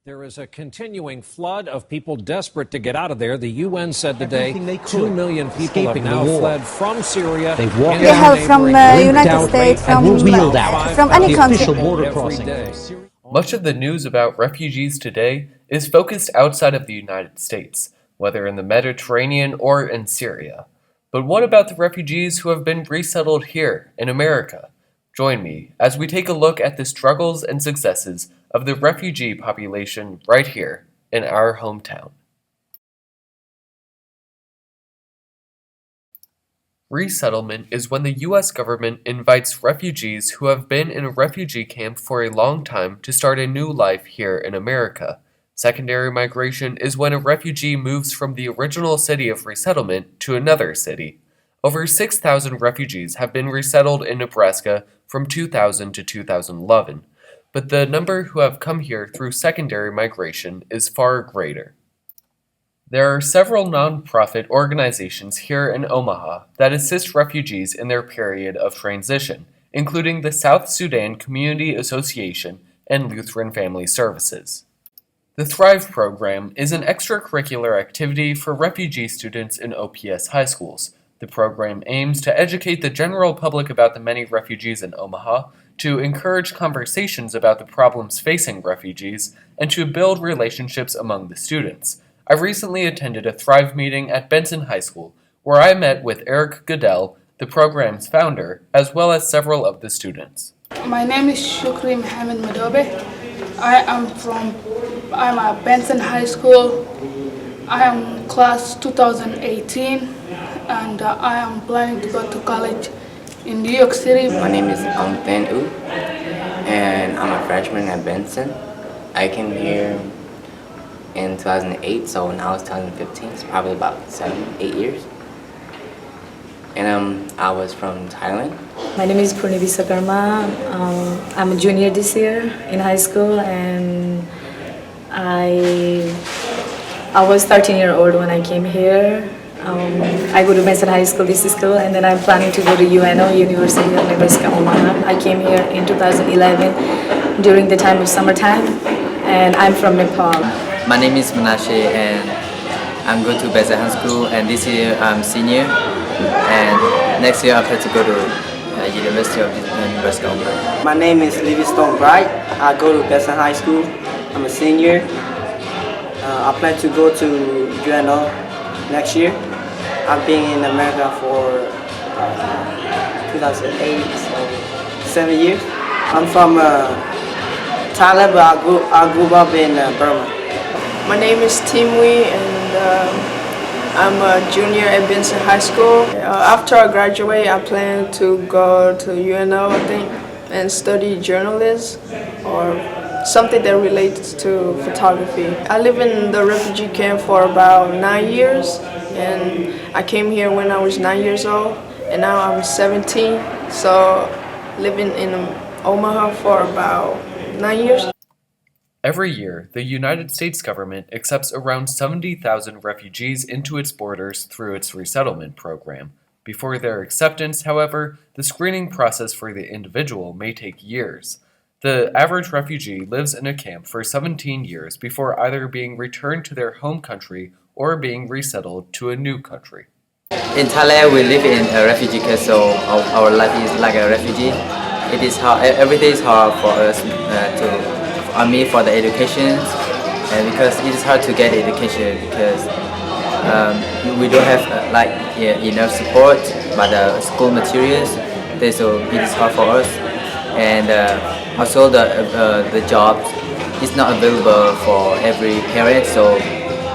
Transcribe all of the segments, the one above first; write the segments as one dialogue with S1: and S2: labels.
S1: There is a continuing flood of people desperate to get out of there. The UN said today 2 million people have now fled from Syria.
S2: They've walked
S3: They have from United States, from any country.
S2: border crossing.
S4: Much of the news about refugees today is focused outside of the United States, whether in the Mediterranean or in Syria. But what about the refugees who have been resettled here in America? Join me as we take a look at the struggles and successes of the refugee population right here in our hometown. Resettlement is when the U.S. government invites refugees who have been in a refugee camp for a long time to start a new life here in America. Secondary migration is when a refugee moves from the original city of resettlement to another city. Over 6,000 refugees have been resettled in Nebraska from 2000 to 2011, but the number who have come here through secondary migration is far greater. There are several nonprofit organizations here in Omaha that assist refugees in their period of transition, including the South Sudan Community Association and Lutheran Family Services. The Thrive program is an extracurricular activity for refugee students in OPS high schools. The program aims to educate the general public about the many refugees in Omaha, to encourage conversations about the problems facing refugees, and to build relationships among the students. I recently attended a Thrive meeting at Benson High School, where I met with Eric Goodell, the program's founder, as well as several of the students.
S5: My name is Shukri Mohammed Madobe. I'm at Benson High School. I am class 2018. And I am planning to go to college in New York City.
S6: My name is Tan U, and I'm a freshman at Benson. I came here in 2008, so now it's 2015. It's probably about 7-8 years. And I was from Thailand.
S7: My name is Purnivi Sakarma. I'm a junior this year in high school, and I was 13-year-old when I came here. I go to Benson High School, this is school, and then I'm planning to go to UNO, University of Nebraska, Omaha. I came here in 2011 during the time of summertime, and I'm from Nepal.
S8: My name is Menashe, and I'm going to Benson High School, and this year I'm senior, and next year I plan to go to University of Nebraska, Omaha.
S9: My name is Livingstone Bright. I go to Benson High School. I'm a senior. I plan to go to UNO next year. I've been in America for 2008, so 7 years. I'm from Thailand, but I grew up in Burma.
S10: My name is Timwe, and I'm a junior at Benson High School. After I graduate, I plan to go to UNO, I think, and study journalism or something that relates to photography. I live in the refugee camp for about 9 years, and I came here when I was 9 years old, and now I'm 17, so living in Omaha for about 9 years.
S4: Every year, the United States government accepts around 70,000 refugees into its borders through its resettlement program. Before their acceptance, however, the screening process for the individual may take years. The average refugee lives in a camp for 17 years before either being returned to their home country or being resettled to a new country.
S8: In Thailand, we live in a refugee camp, so our life is like a refugee. It is hard. Every day is hard for us for the education, and because it is hard to get education because we don't have enough support by the school materials. So it is hard for us, and also the job is not available for every parent. So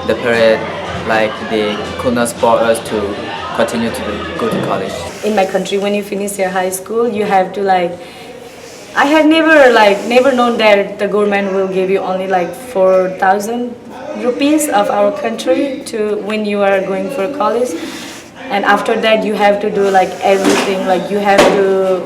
S8: the parent they could not support us to continue to go to college.
S7: In my country, when you finish your high school, you have to I had never known that the government will give you only 4,000 rupees of our country to when you are going for college, and after that you have to do everything. You have to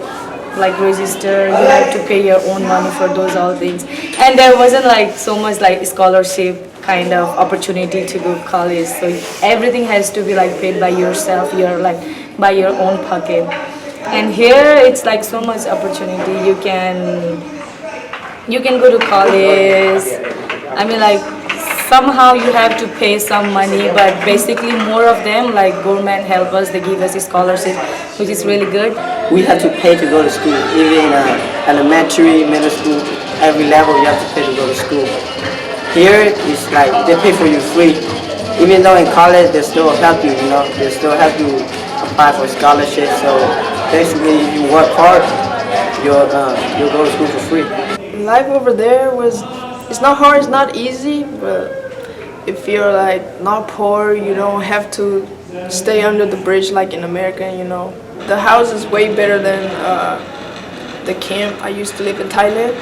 S7: register, you have to pay your own money for those all things, and there wasn't so much scholarship kind of opportunity to go college, so everything has to be paid by yourself, by your own pocket. And here it's so much opportunity. You can go to college, I mean, like, somehow you have to pay some money, but basically more of them, like, government help us, they give us a scholarship, which is really good.
S9: We have to pay to go to school, even elementary, middle school, every level you have to pay to go to school. Here, it's like they pay for you free. Even though in college they still help you, they still help you apply for scholarships. So basically, if you work hard, you'll go to school for free.
S10: Life over there it's not hard, it's not easy, but if you're like not poor, you don't have to stay under the bridge like in America. The house is way better than the camp. I used to live in Thailand,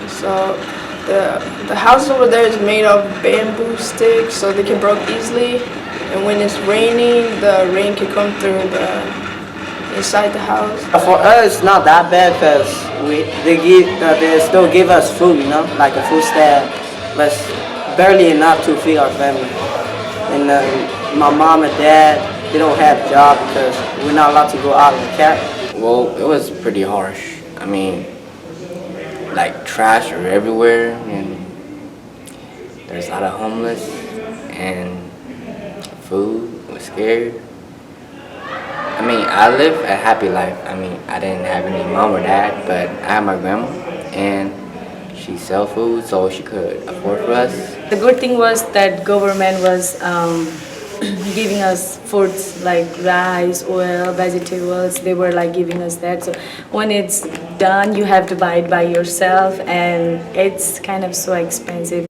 S10: so the house over there is made of bamboo sticks, so they can break easily. And when it's raining, the rain can come through inside the house.
S9: For us, it's not that bad because they still give us food, like a food stamp, but it's barely enough to feed our family. And my mom and dad, they don't have job because we're not allowed to go out in the camp.
S6: Well, it was pretty harsh. I mean, like trash are everywhere, and there's a lot of homeless, and food was scarce. I mean, I live a happy life. I mean, I didn't have any mom or dad, but I have my grandma, and she sell food, so she could afford for us.
S7: The good thing was that government was giving us foods like rice, oil, vegetables. They were like giving us that. So when it's done, you have to buy it by yourself, and it's kind of so expensive.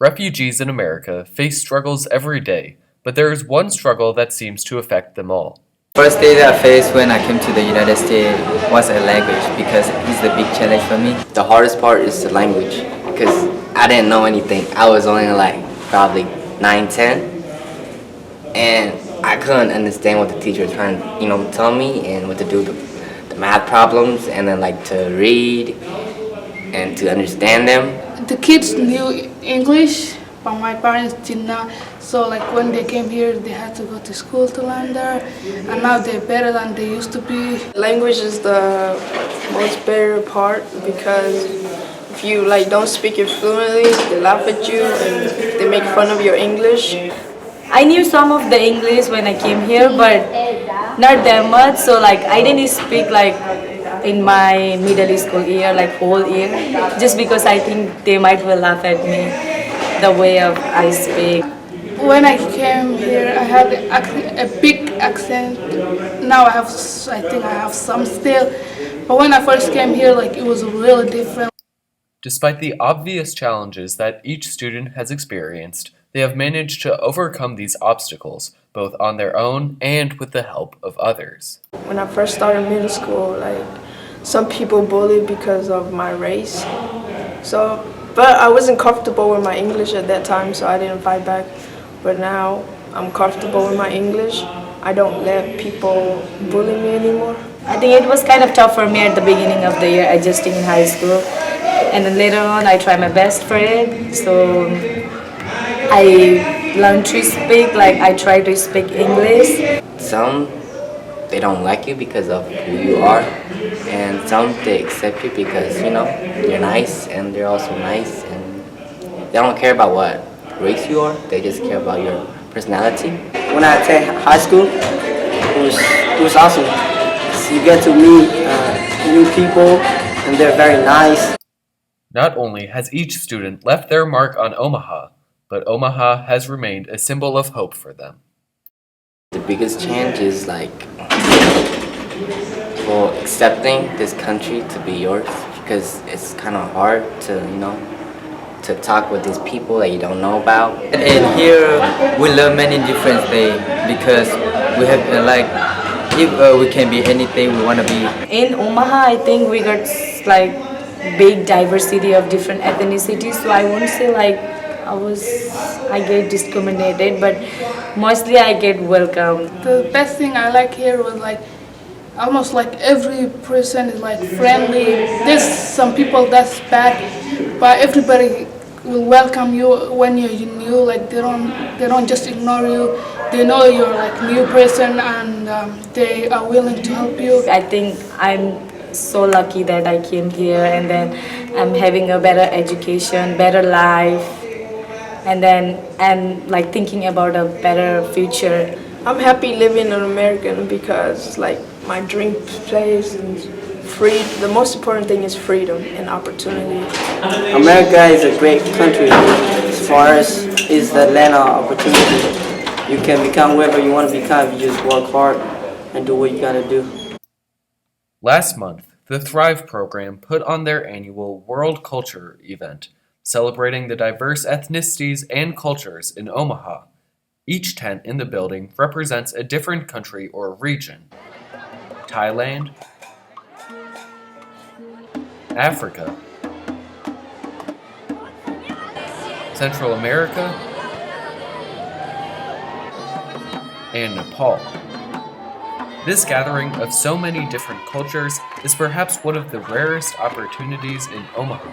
S4: Refugees in America face struggles every day, but there is one struggle that seems to affect them all.
S8: First day that I faced when I came to the United States was a language, because it's the big challenge for me.
S6: The hardest part is the language, because I didn't know anything. I was only like probably 9, 10. And I couldn't understand what the teacher was trying to, tell me, and what to do the math problems, and then like to read and to understand them.
S5: The kids knew English, but my parents did not. So like when they came here, they had to go to school to learn there, and now they're better than they used to be.
S10: Language is the most better part, because if you like don't speak it fluently, they laugh at you and they make fun of your English.
S7: I knew some of the English when I came here, but not that much. So like I didn't speak like in my middle school year, like whole year, just because I think they might will laugh at me the way of I speak.
S5: When I came here, I had a big accent. Now I think I have some still, but when I first came here, like it was really different.
S4: Despite the obvious challenges that each student has experienced, they have managed to overcome these obstacles, both on their own and with the help of others.
S10: When I first started middle school, like some people bullied because of my race. But I wasn't comfortable with my English at that time, so I didn't fight back. But now I'm comfortable with my English. I don't let people bully me anymore.
S7: I think it was kind of tough for me at the beginning of the year, adjusting in high school. And then later on, I tried my best for it. So I learned to speak, like I try to speak English.
S6: Some, they don't like you because of who you are, and some they accept you because, you're nice, and they're also nice, and they don't care about what race you are, they just care about your personality.
S9: When I attend high school, it was awesome. You get to meet new people, and they're very nice.
S4: Not only has each student left their mark on Omaha, but Omaha has remained a symbol of hope for them.
S6: The biggest change is like for accepting this country to be yours, because it's kind of hard to, to talk with these people that you don't know about.
S8: And here we learn many different things, because we have if we can be anything we want to be.
S7: In Omaha, I think we got like big diversity of different ethnicities, so I won't say like I get discriminated, but mostly I get welcomed.
S5: The best thing I like here was like almost like every person is like friendly. There's some people that's bad, but everybody will welcome you when you're new. Like they don't just ignore you. They know you're like new person, and they are willing to help you.
S7: I think I'm so lucky that I came here, and then I'm having a better education, better life, and like thinking about a better future.
S10: I'm happy living in America because it's like my dream place and free. The most important thing is freedom and opportunity.
S9: America is a great country. As far as is the land of opportunity. You can become whoever you want to become if you just work hard and do what you gotta do.
S4: Last month, the Thrive program put on their annual World Culture event, celebrating the diverse ethnicities and cultures in Omaha. Each tent in the building represents a different country or region. Thailand, Africa, Central America, and Nepal. This gathering of so many different cultures is perhaps one of the rarest opportunities in Omaha,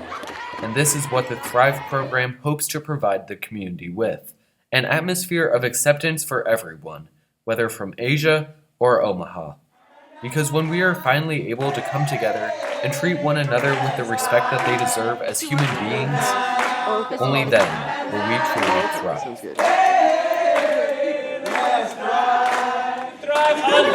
S4: and this is what the Thrive program hopes to provide the community with, an atmosphere of acceptance for everyone, whether from Asia or Omaha. Because when we are finally able to come together and treat one another with the respect that they deserve as human beings, only then will we truly thrive.
S2: Thrive.